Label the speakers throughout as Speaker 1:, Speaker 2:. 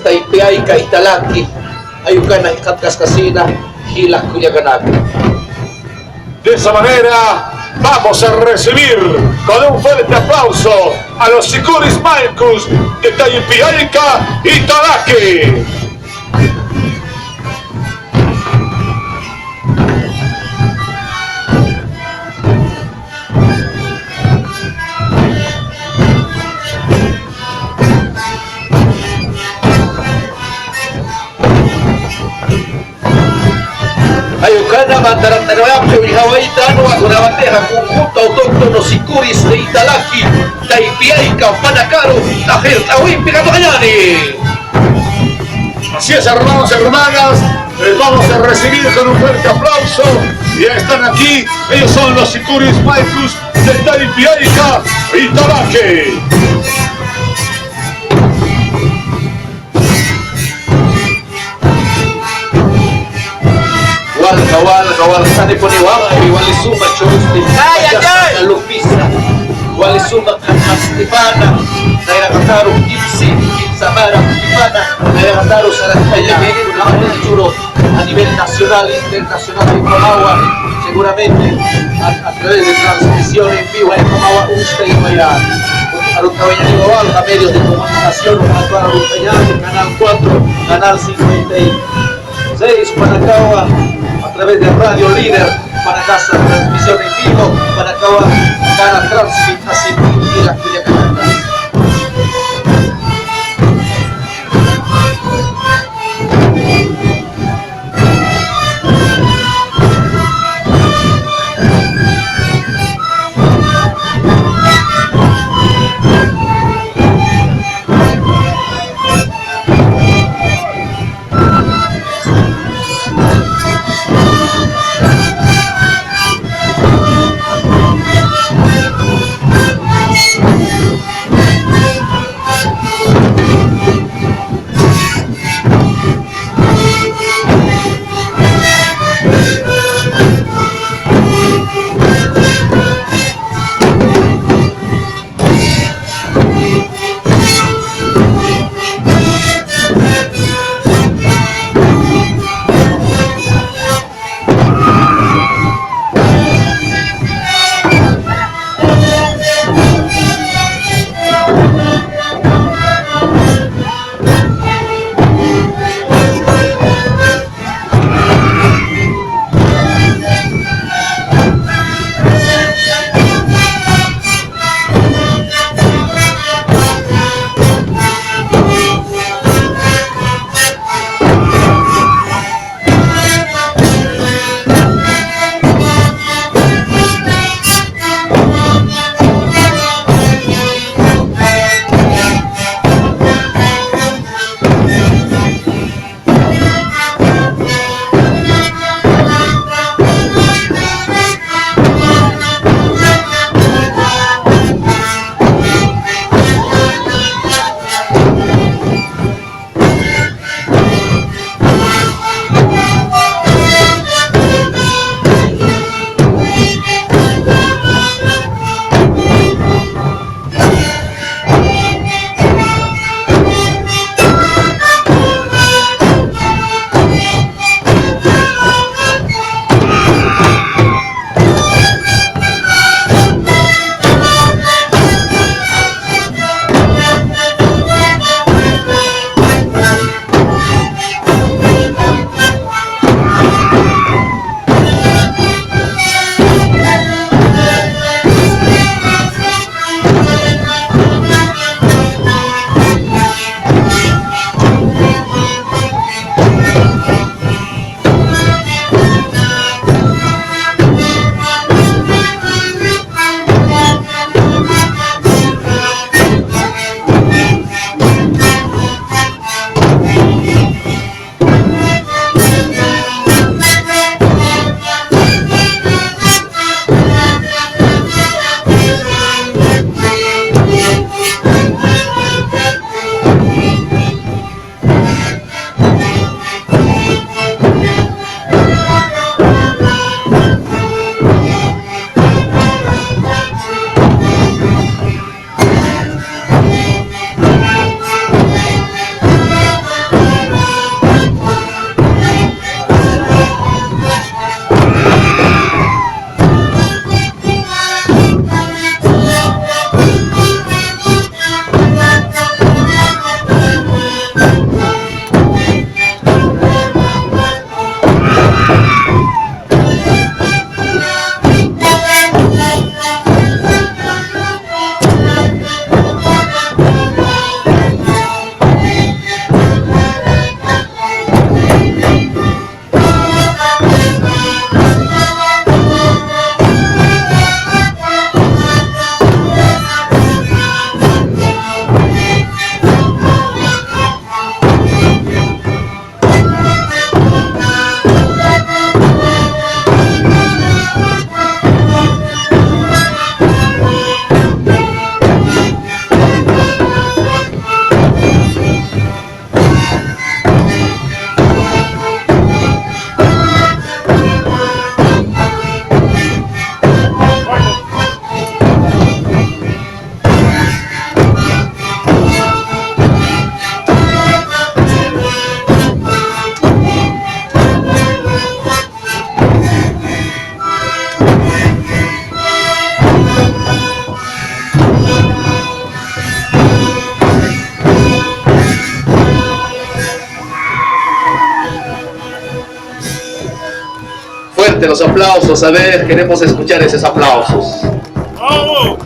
Speaker 1: Taypiay ka italaki ayukan na ikatkascasina hilak kuya ganap.
Speaker 2: De esa manera vamos a recibir con un fuerte aplauso a los Sicuris Maicus de Taypiaica Italaki.
Speaker 1: Ayucana Mandarantanayam, Hawaitano, con la bandeja conjunto autóctono Sicuris de Italaki, Taypiaica, Panacaro, Tajel, Tawimpi, Catocañani.
Speaker 2: Así es, hermanos y hermanas, les vamos a recibir con un fuerte aplauso. Ya están aquí, ellos son los Sicuris Maicus de Taypiaica Italaki.
Speaker 1: Kawal sana po ni Wala, wali suma chusti, na lupisa, wali suma Stefana, na nakataro Gipsy, Samara Stefana, na nakataro sa Kaya Churo a nivel nacional e internacional en Comawa, seguramente a través de transmisión en vivo en Comawa, usted y Mayar. A los caballeros a medios de comunicación, a los Canal 4, Canal 56, Panacagua, a través de Radio Líder, para casa transmisión en vivo, para Panacagua, Canal Transmisión y la Culiacán. los aplausos. A ver, queremos escuchar esos aplausos.
Speaker 2: ¡Vamos!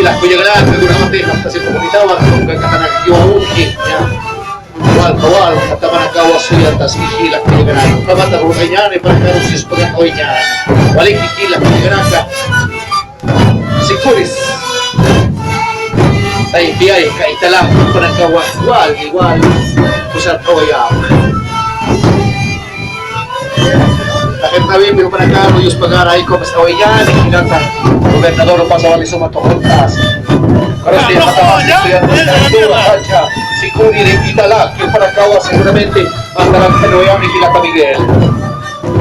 Speaker 1: Las Cuyagrande, durante hasta se comunitaban con Catanakiwa Unki, Kawal, Katamanakawa Suyata, Siki, las Cuyagrande, Kamata Rumayane, para que no se espongan hoy ya, Waliki, las Cuyagrande, Sikuris, Taipiay, Kaitalam, Panakawa, igual, pues al la gente está bien, pero para acá no ellos pagar ahí como está hoy ya, y nada, gobernador no pasa vale suma tojotas. Ahora estoy estudiando Hacha, Sicuri de Italá, que para acá seguramente andarán que no vean ni Pilata Miguel.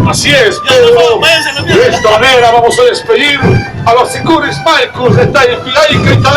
Speaker 2: Así es, pero de esta manera vamos a despedir a los Sicuris Marcos de Taipiay y Italá.